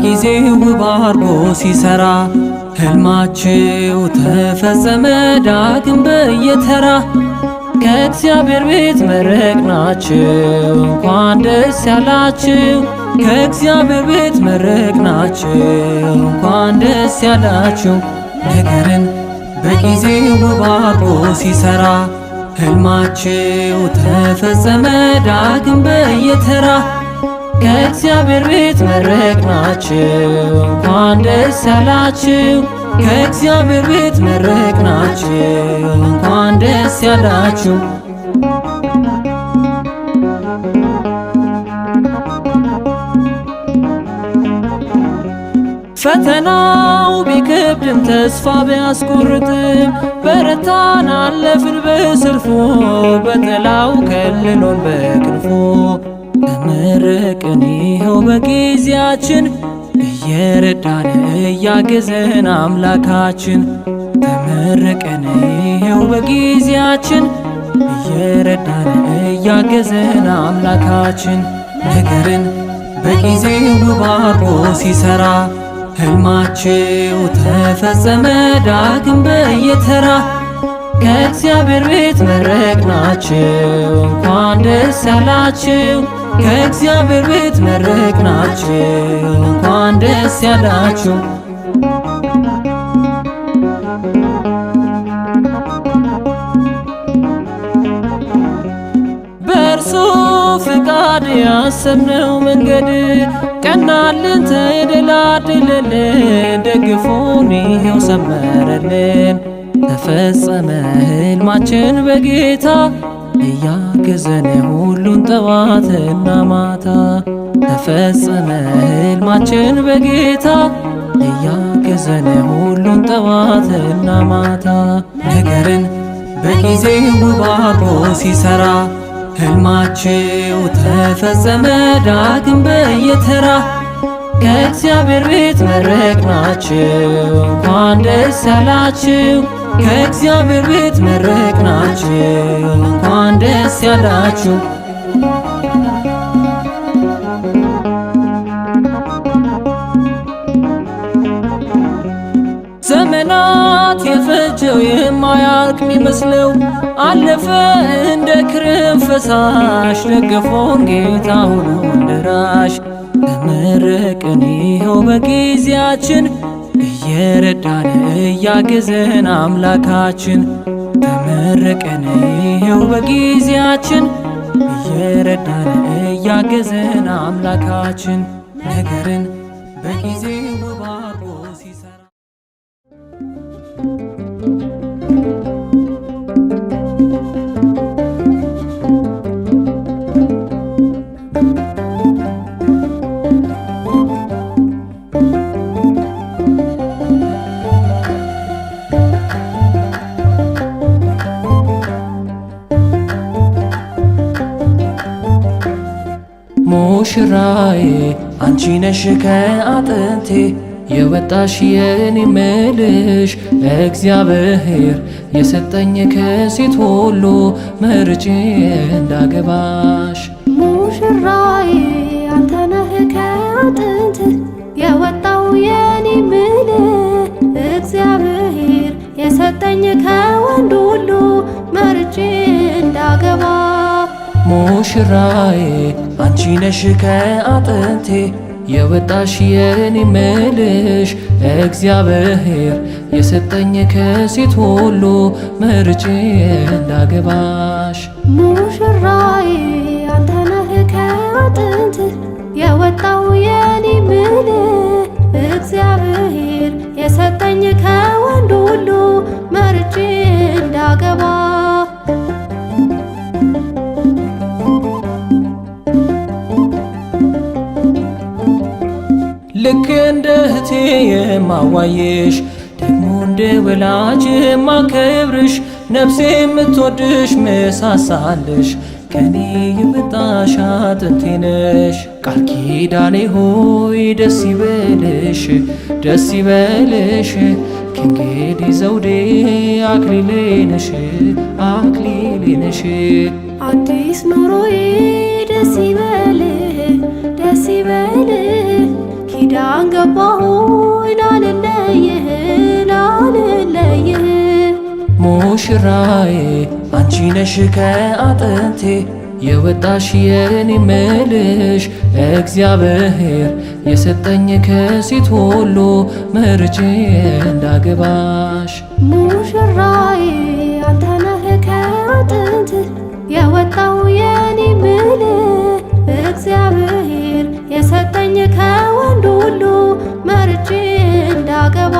በጊዜው ውብ አርጎ ሲሰራ ሕልማችሁ ተፈጸመ ዳግም በየተራ ከእግዚአብሔር ቤት መረቅናችሁ እንኳን ደስ ያላችሁ። ከእግዚአብሔር ቤት መረቅናችሁ እንኳን ደስ ያላችሁ። ነገርን በጊዜው ውብ አርጎ ሲሰራ ሕልማችሁ ተፈጸመ ዳግም በየተራ ከእግዚአብሔር ቤት መረቅናችሁ እንኳን ደስ ያላችሁ። ከእግዚአብሔር ቤት መረቅናችሁ እንኳን ደስ ያላችሁ። ፈተናው ቢከብድም ተስፋ ቢያስቆርጥም በረታን አለፍን በሰልፉ በጥላው ከልሎን በክንፉ ተመረቅን ይኸው በጊዜያችን እየረዳን እያገዘን አምላካችን። ተመረቅን ይኸው በጊዜያችን እየረዳን እያገዘን አምላካችን። ነገርን በጊዜው ውብ አርጎ ሲሰራ ሕልማችሁ ተፈጸመ ዳግም በየተራ ከእግዚአብሔር ቤት መረቅናችሁ እንኳን ደስ ያላችሁ። ከእግዚአብሔር ቤት መረቅናችሁ እንኳን ደስ ያላችሁ። በእርሱ ፍቃድ ያሰብነው መንገድ ቀናልን ተደላደለልን። ደግፎን ይኸው ሰመረልን ተፈጸመ ሕልማችን በጌታ እያገዘን ሁሉን ጠዋትና ማታ። ተፈጸመ ሕልማችን በጌታ እያገዘን ሁሉን ጠዋትና ማታ። ነገርን በጊዜው ውብ አርጎ ሲሰራ ሕልማችሁ ተፈጸመ ዳግም በየተራ ከእግዚአብሔር ቤት መረቅናችሁ እንኳን ደስ ያላችሁ። ከእግዚአብሔር ቤት መረቅናችሁ እንኳን ደስ ያላችሁ። ዘመናት የፈጀው የማያልቅ ሚመስለው አለፈ እንደ ክረምት ፈሳሽ። ደገፎን ጌታ ሆኖን ደራሽ። ተመረቅን ይኸው በጊዜያችን እየረዳን እያገዘን አምላካችን። ተመረቅን ይኸው በጊዜያችን እየረዳን እያገዘን አምላካችን። ነገርን በጊዜው ውብ አርጎ ሲሰራ ሙሽራዬ አንቺ ነሽ ከአጥንቴ የወጣሽ የኔ ምልሽ እግዚአብሔር የሰጠኝ ከሴት ሁሉ መርጬ እንዳገባሽ። ሙሽራዬ አንተ ነህ ከአጥንት የወጣው የኔ ምልህ እግዚአብሔር የሰጠኝ ከወንድ ሁሉ መርጬ እንዳገባ። ሙሽራዬ አንቺ ነሽ ከአጥንቴ የወጣሽ የኔ ምልሽ እግዚአብሔር የሰጠኝ ከሴት ሁሉ መርጬ እንዳገባሽ። ሙሽራዬ አንተ ነህ ከአጥንት የወጣው የኔ ምልህ እግዚአብሔር የሰጠኝ ከወንድ ሁሉ መርጬ እንዳገባ። ልክ እንደ እህቴ የማዋየሽ ደግሞ እንደ ወላጅ የማከብርሽ ነፍሴ የምትወድሽ ምሳሳልሽ ከኔ የመጣሽ አጥንቴ ነሽ። ቃል ኪዳኔ ሆይ ደስ ይበልሽ ደስ ይበልሽ ከእንግዲህ ዘውዴ አክሊሌ ነሽ አክሊሌ ነሽ። አዲስ ኑሮዬ ደስ ይበልህ ደስ ይበልህ ኪዳን ገባሁኝ ላልለይህ ላልለይህ። ሙሽራዬ አንቺ ነሽ ከአጥንቴ የወጣሽ የኔ ምልሽ እግዚአብሔር የሰጠኝ ከሴት ሁሉ መርጬ እንዳገባሽ። ሙሽራዬ አንተ ነህ ከአጥንት የወጣው የኔ ምልህ እግዚአብሔር የሰጠኝ ከወንድ ሁሉ መርጬ እንዳገባ።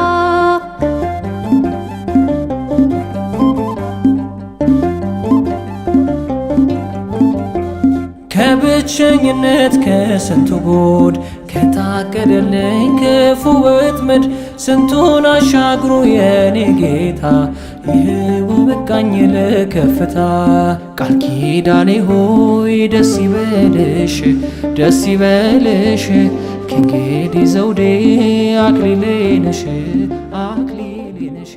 ከብቸኝነት ከስንቱ ጉድ ከታቀደልኝ ክፉ ወጥመድ ስንቱን አሻግሮ የኔ ጌታ ይህው በቃኝ ለከፍታ። ቃል ኪዳኔ ሆይ ደስ ይበልሽ ደስ ይበልሽ ከእንግዲህ ዘውዴ አክሊሌ ነሽ አክሊሌ ነሽ።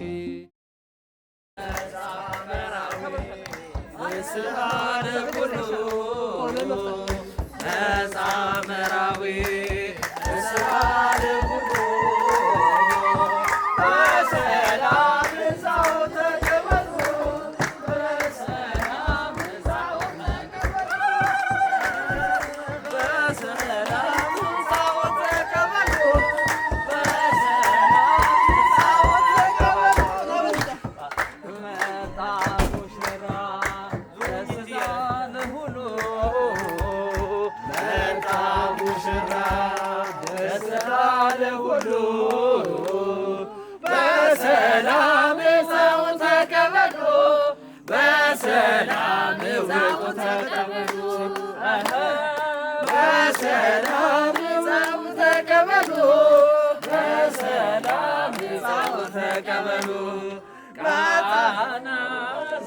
ቃና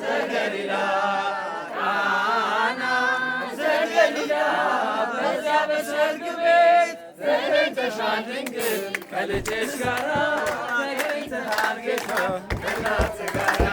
ዘገሊላ ቃና ዘገሊላ በዚያ በሰርግ ቤት ተገኝተሻል ድንግል ከልጅሽ ጋራ ተገኝተሃል ጌታ ከእናትህ ጋራ።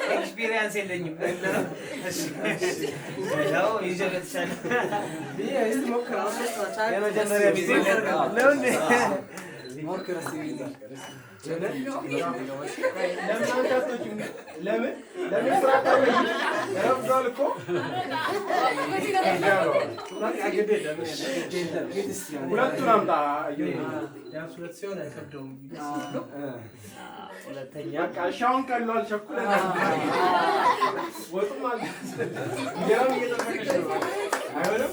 ኤክስፒሪየንስ የለኝም። ሻውን ቀሏል ቸኩለ ወጡም አለ ያው እየተፈቀደ ነው አይሆንም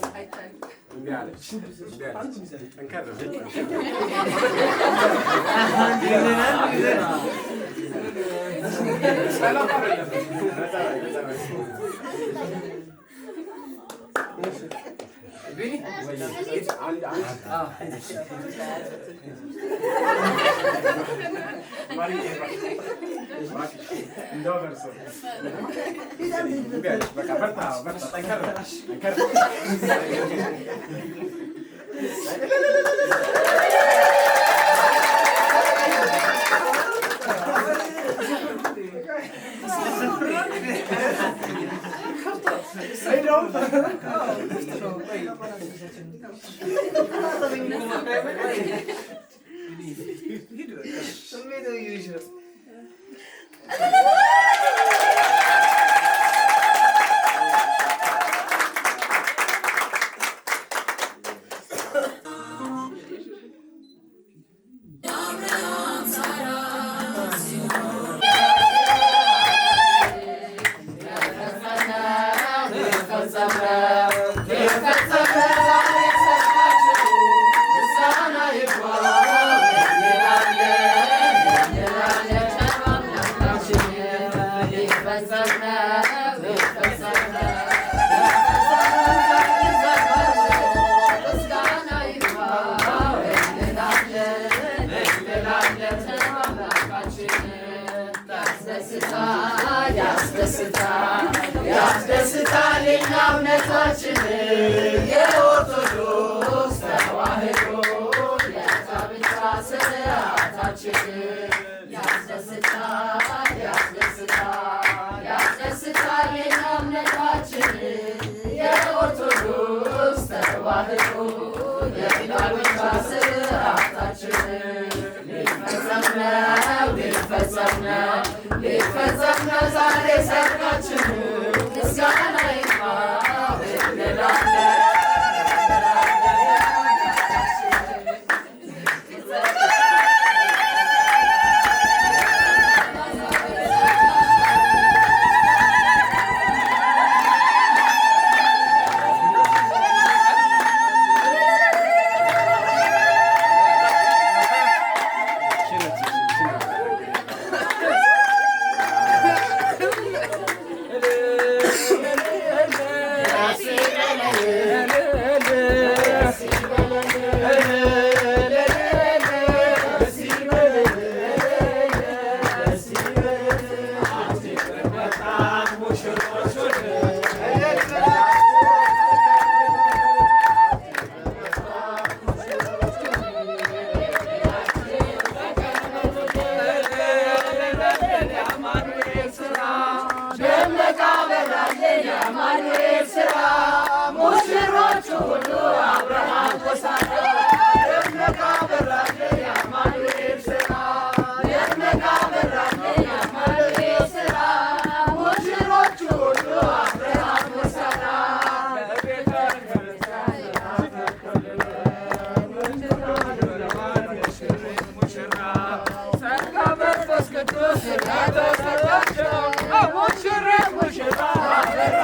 ያስደስታል እምነታችን የኦርቶዶክስ ተዋሕዶ የጋብቻ ሥርዓታችን ያስደስታል እምነታችን የኦርቶዶክስ ተዋሕዶ የጋብቻ ሥርዓታችን ሊፈጸም ነው ዛሬ ሰርጋችን ምስጋና ይግባው እንላለን። ሙሽራ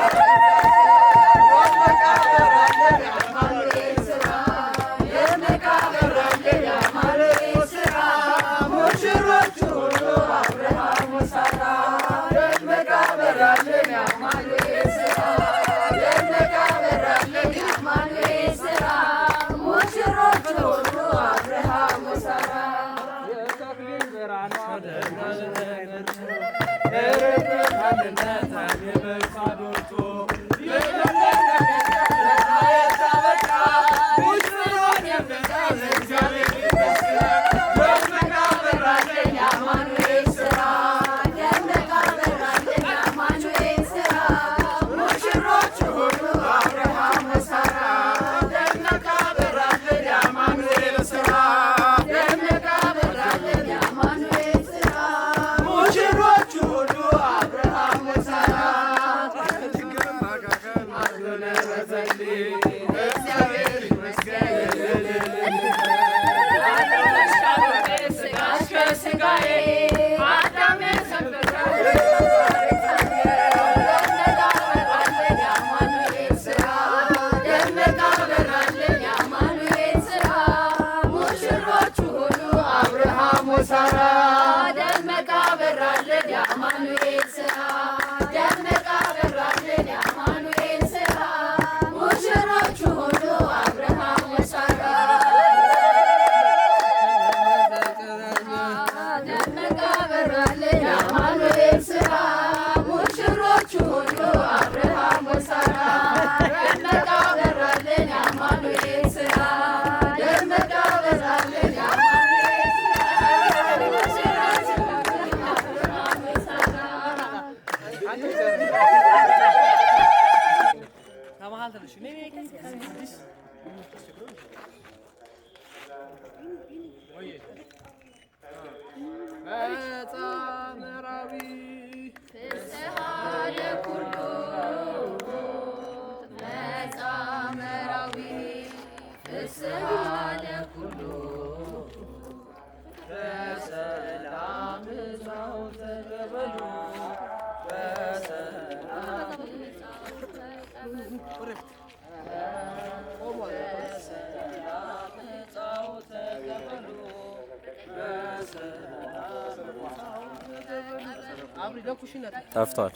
ጠፍቷል።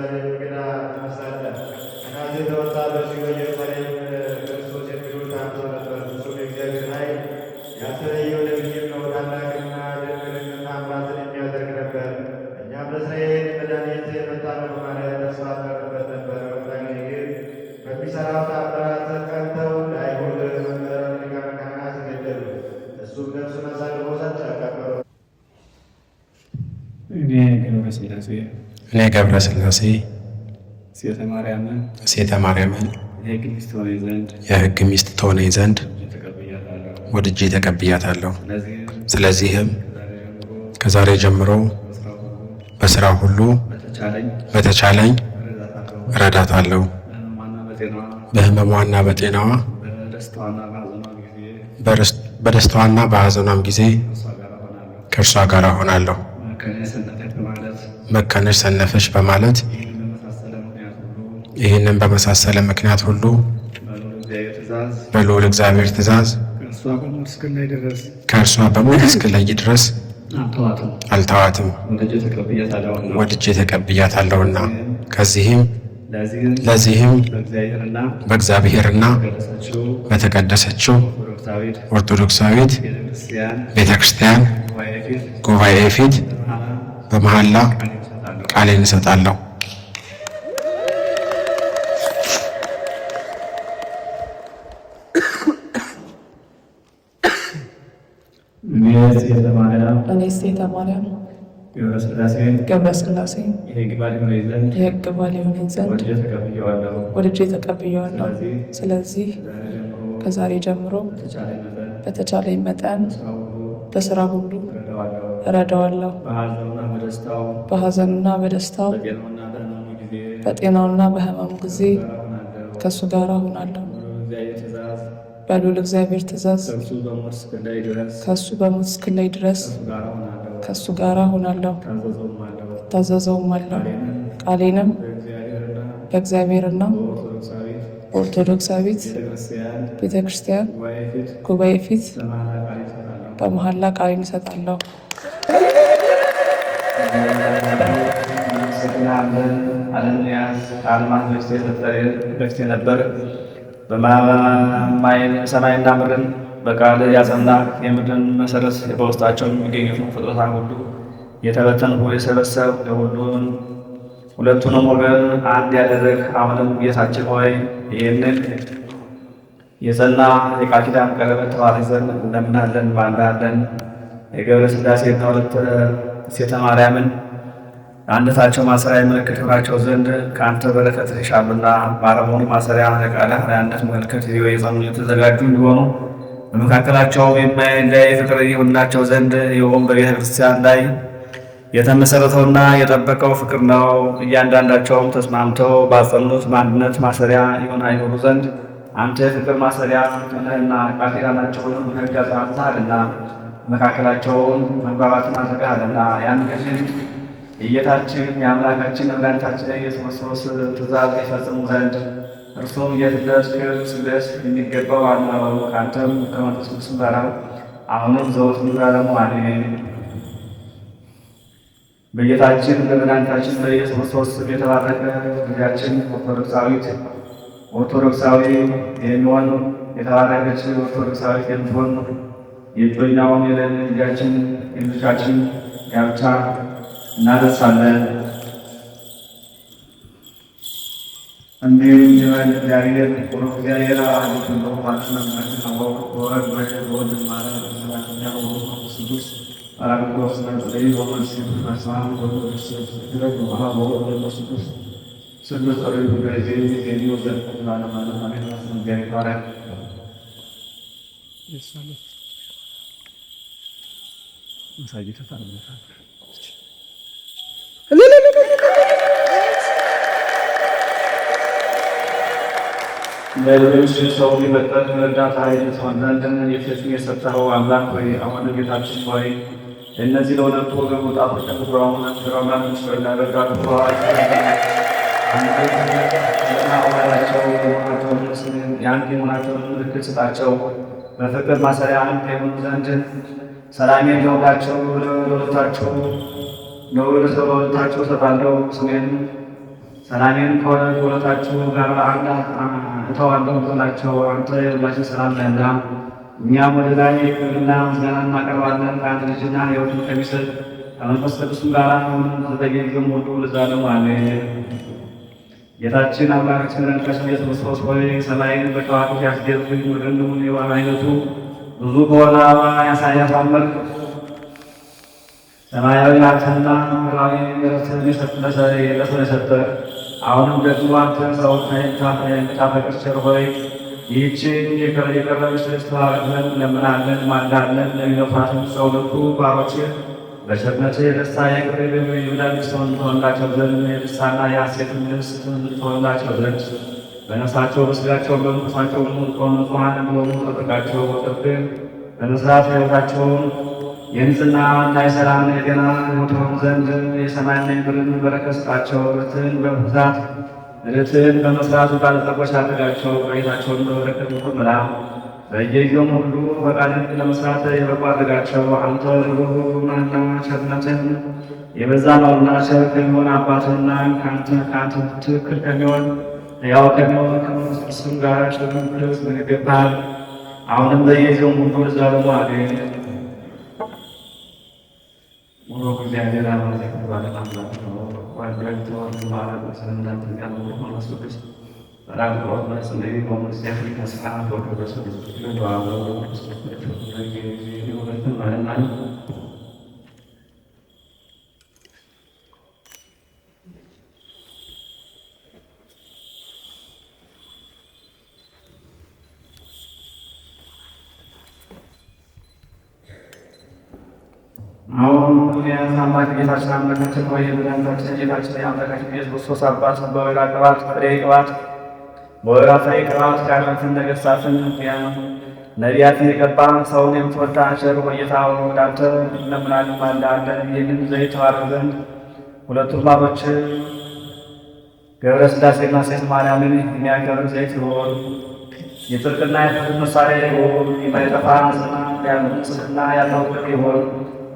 በኢየሩሳሌም እንግዳ ትመስላለህ። ከናዝሬት የተወጣ በዚህ በኢየሩሳሌም ክርስቶስ የሚሉት አንተ ነበር። እርሱም የእግዚአብሔር ኃይል ያልተለየው ነቢይም ነው። ታላቅና ድንቅን ተአምራትን የሚያደርግ ነበር። እኛም ለእስራኤል መድኃኒት የመጣ ነው በማለት ተስፋ አድርገንበት ነበር። በመጣ ጊዜ ግን በሚሠራው ተአምራት ቀንተው ለአይሁድ መምህራን ሊቃነ ካህናት ገደሉ። እሱም ነፍሱን አሳልፎ ሰጠ፣ ቀበረው። እኔ ገብረ ሥላሴ ሴተ ማርያምን የሕግ ሚስት ትሆነኝ ዘንድ ወድጄ ተቀብያታለሁ። ስለዚህም ከዛሬ ጀምሮ በሥራ ሁሉ በተቻለኝ እረዳታለሁ። በሕመሟና በጤናዋ በደስታዋና በሐዘኗም ጊዜ ከእርሷ ጋር እሆናለሁ። መከነሽ ሰነፈች በማለት ይህንን በመሳሰለ ምክንያት ሁሉ በልዑል እግዚአብሔር ትእዛዝ ከእርሷ በሞት እስክለይ ድረስ አልተዋትም፣ ወድጄ ተቀብያታለሁና። ለዚህም በእግዚአብሔርና በተቀደሰችው ኦርቶዶክሳዊት ቤተ ክርስቲያን ጉባኤ ፊት በመሐላ ቃሌን እሰጣለሁ። እኔ ሴተ ማርያም ገብረ ሥላሴ የሕግ ባል ይሆነኝ ዘንድ ወድጄ ተቀብዬዋለሁ። ስለዚህ ከዛሬ ጀምሮ በተቻለኝ መጠን በሥራ ሁሉ እረዳዋለሁ። በሐዘኑና በደስታው በጤናውና በሕመሙ ጊዜ ከእሱ ጋር እሆናለሁ። በልዑል እግዚአብሔር ትእዛዝ ከእሱ በሞት እስክለይ ድረስ ከእሱ ጋር እሆናለሁ፣ እታዘዘውማለሁ። ቃሌንም በእግዚአብሔርና በኦርቶዶክሳዊት ቤተ ክርስቲያን ጉባኤ ፊት በመሐላ ቃሌን እሰጣለሁ። በፊት ነበር ሰማይና ምድርን በቃል ያጸና የምድርን መሰረት በውስጣቸው የሚገኙትን ፍጥረታን ሁሉ የተበተንሁ የሰበሰብ የሁሉን ሁለቱንም ወገን አንድ ያደረግ አሁንም ጌታችን ሆይ ይህንን የጸና የቃል ኪዳን ቀለበት ተባረክ ዘንድ እንለምንሃለን፣ እንባርካለን። የገብረ ሥላሴና ወለተ ሴተ ማርያምን አንድነታቸው ማሰሪያ ምልክት ይሆናቸው ዘንድ ከአንተ በረከት ይሻሉና ባረመሆኑ ማሰሪያ ለቃለ አንድነት ምልክት ይዘው የጸኑ የተዘጋጁ እንዲሆኑ በመካከላቸው የማይለይ ፍቅር ይሁንላቸው ዘንድ ይኸውም በቤተ ክርስቲያን ላይ የተመሰረተውና የጠበቀው ፍቅር ነው። እያንዳንዳቸውም ተስማምተው ባጸኑት በአንድነት ማሰሪያ ይሆኑ ዘንድ አንተ የፍቅር ማሰሪያ ነህና ቃል ኪዳናቸውንም በሕግ አጽናንተሃልና መካከላቸውን መግባባትን አድርገሃልና ያን ጊዜ የጌታችን የአምላካችን መድኃኒታችን ኢየሱስ ክርስቶስ ትእዛዝ ይፈጽሙ ዘንድ እርሱም የትደስ ስግደት የሚገባው አልማው ከአንተም ከመንፈስ ቅዱስ ጋር አሁንም ዘወትር ለዘላለሙ አሜን። በጌታችን በመድኃኒታችን በኢየሱስ ክርስቶስ የተባረከ ልጃችን ኦርቶዶክሳዊ የሚሆን የተባረከች ኦርቶዶክሳዊት የምትሆን የእጮኛውን የልጃችን የልጆቻችን ጋብቻ እናደርሳለን። እንዲሁም ይበል እግዚአብሔር ቁሩ እግዚአብሔር አሁን ነው ማለት ነው። ወረድ ወረድ ማለት ነው። ቅዱስ አራግሮስ ነው ወንስ መስማም ወንስ ድረግ ወሃቦ ወንስ ቅዱስ ስሉስ አረግ በዚህ የዲዮ ዘርፍ ማለት ነው። እግዚአብሔር ባረክ ይሰማል ማሳጅ ተታረመ ለሌሎች ሰው ሊመጠን ረዳት ኃይል ትሆን ዘንድ የፊትም የሰጠኸው አምላክ ሆይ አሁን ጌታችን ሆይ እነዚህ ለሁለቱ ወገን ወጣቶች ተፈጥሮውን አንስራውና ምስፈላ ረዳት ሆይ አንተናቸው የአንድ የሆናቸውን ምልክት ስጣቸው። በፍቅር ማሰሪያ አንድ የሆኑ ዘንድ ሰላሜን ለሁላቸው ለሁለታቸው ሰጣለሁ። ስሜን ሰላሜን ከሁለታችሁ ጋር አንድ እተዋለሁ ብላቸው አንተ የሁላችን ሰላም ነህና፣ እኛም ወደ ላይ ክብርና ምስጋና እናቀርባለን ከአንድ ልጅና ሕይወትን ከሚሰጥ ከመንፈስ ቅዱስም ጋር በየጊዜው ሁሉ ለዘላለሙ አሜን። ጌታችን አምላካችን መድኃኒታችን ኢየሱስ ክርስቶስ ሆይ ሰማይን በከዋክብት ያስጌጥህ ምድርን የውሃ አይነቱ ብዙ በሆነ አበባ ያሳመርክ ሰማያዊ ሀብትና ምድራዊ ምሕረትን ለሰው የሰጠህ አሁንም ደግሞ አንተ ሰውን የምታፈቅር ቸር ሆይ ይህችን የቀረበች ስትባረክልን እንለምናለን፣ ማልዳለን። ለሚነኳትም ሰው ልኩ ባሮችህ በቸርነትህ የደስታ የቅርብ የምዳን ሰውን ትሆንላቸው ዘንድ የደስታና የሐሴትን ልብስ ትሆንላቸው ዘንድ በነፍሳቸው በሥጋቸው በመንፈሳቸው ከሆኑ ንጹሐን እንዲሆኑ ጠብቃቸው። ወጥብህ በመስራት ሕይወታቸውን የንጽሕናና የሰላም የጤና ትሆን ዘንድ የሰማይና የምድርን በረከት ስጣቸው። ርትዕን በመግዛት ርትዕን በመስራት ባለጠጎች አድርጋቸው። ቤታቸውን በበረከት ምላ በየጊዜውም ሁሉ ፈቃድን ለመስራት የበቁ አድርጋቸው። አንተ ርኅሩኅ ነህና ቸርነትህም የበዛ ነውና ቸር ከሚሆን አባትና ከአንተ ትክክል ከሚሆን ሕያው ከሚሆን ከመንፈስ ቅዱስም ጋር ጭምር ይገባሃል። አሁንም በየጊዜውም ሁሉ ለዘላለሙ አሜን። ሙሉ እግዚአብሔር አምላክ ባለና አምላክ ነው። ዋጅራጅ ተዋል ማለት ስለእናንተ ጋር መንፈስ ቅዱስ ሰላም ተዋል ስለዚህ በመንፈስ ያፍሪካ ሰላም ተወደሰ ለዋው ክርስቶስ ለጌታ ማለት ነው። አሁን አምላክ ጌታችን አምላካችን ሆይ የመድኃኒታችን ጌታችን የአምላካችን ኢየሱስ ክርስቶስ አባት በወይራ ቅባት ፍሬ ቅባት በወይራ ፍሬ ቅባት ካህናትን ነገሥታትን ነቢያትን የቀባ ሰውን የምትወዳ ቸር ጌታ ወደ አንተ እንለምናለን ማልዳለን። ይህንን ዘይት ተባረክ ዘንድ ሁለቱን ባሮች ገብረ ሥላሴና ሴት ማርያምን የሚያከብር ዘይት ይሆን። የጽድቅና የፍቅር ምሳሌ ይሆን። የማይጠፋ ንጽሕና ያለው ይሆን።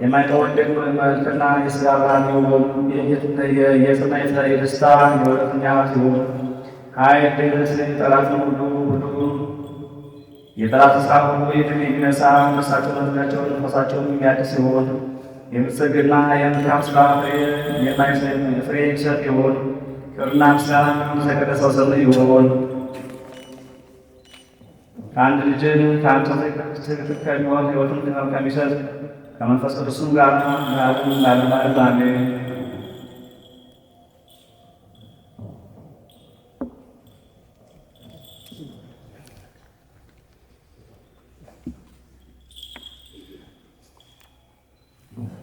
የማይተወደድ መልክና የሥጋ ብርሃን ይሁን። የጽና የደስታ የሁለተኛ ሲሆን ኃይል ድረስ ጠላትን ሁሉ የጠላት ሥራ ሁሉ የድል የሚነሳ ነፍሳቸውን መዝናቸውን ነፋሳቸውን የሚያድስ ሲሆን የምስግና የመልካም ሥራ ፍሬ የሚሰጥ ይሆን። ክብርና ምስጋና የተቀደሰው ስም ይሆን። ከአንድ ልጅን ከአንተ ትክክል ከሚሆን ሕይወትን ከሚሰጥ ከመንፈስ ቅዱስም ጋር ላለማለት አሜን።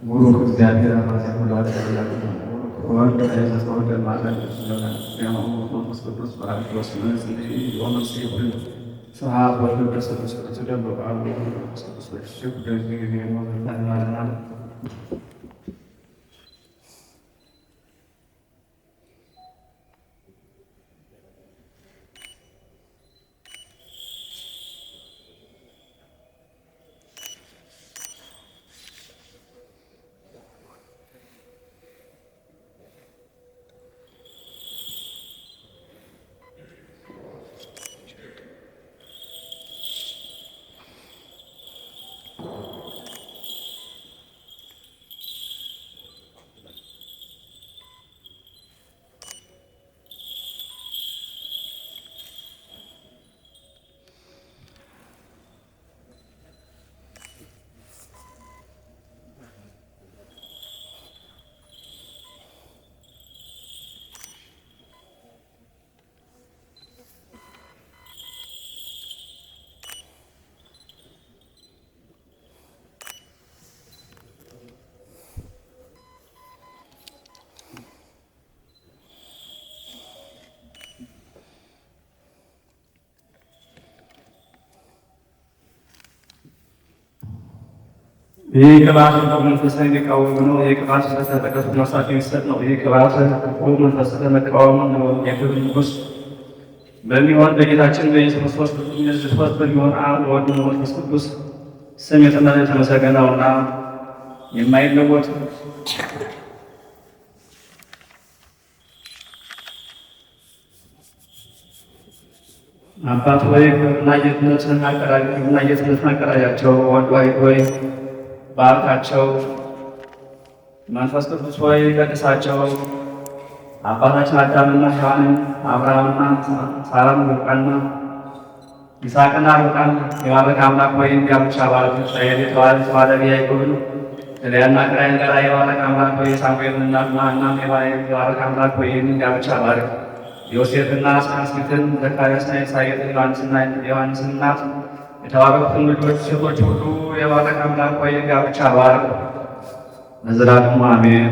ሙሉ እግዚአብሔር አባዚያ ሁሉ አደረጋት ወንድ አይነት ወንድ ማለት ነው። መንፈስ ቅዱስ በአብሮስ ስለዚህ ወንስ ይሁን ሰዓት ወደ ክርስቶስ ተደብቆ አሉ ክርስቶስ በሽክ ደግ ነው ማለት ነው። ይህ ቅባት መንፈሳዊ የሚቃወም ነው። ይህ ቅባት ስለተጠቀሱ ነፍሳቸው የሚሰጥ ነው። ይህ ቅባት መንፈስ ለመቃወም ነው። የክብር ንጉሥ በሚሆን በጌታችን በኢየሱስ ክርስቶስ በሚሆን አብ ወልድ መንፈስ ቅዱስ ስም የተመሰገነ ነውና የማይለወጥ አባት ሆይ ክብርና ጌትነትን አቀዳጃቸው። ወልድ ሆይ ባርካቸው። መንፈስ ቅዱስ ሆይ ቀድሳቸው። አባታችን አዳምና ሔዋንን አብርሃምና ሳራን ርብቃንና ይስሐቅና ርብቃን የባረከ አምላክ ሆይ ጋብቻ ባረክ። እስራኤል የተባለ ባለቤት ያዕቆብን ከልያና ከራሔል ጋር የባረከ አምላክ ሆይ ሳሙኤልን እና ሐናን የባረከ አምላክ ሆይ ጋብቻ ባረክ። ዮሴፍና አስናስትን ዘካርያስና ኢሳይያስን ዮሐንስን እናት የተባረኩትን ልጆች ሴቶች ሁሉ የባረከ አምላክ ሆይ ጋብቻ ባረክ ለዘላለሙ አሜን።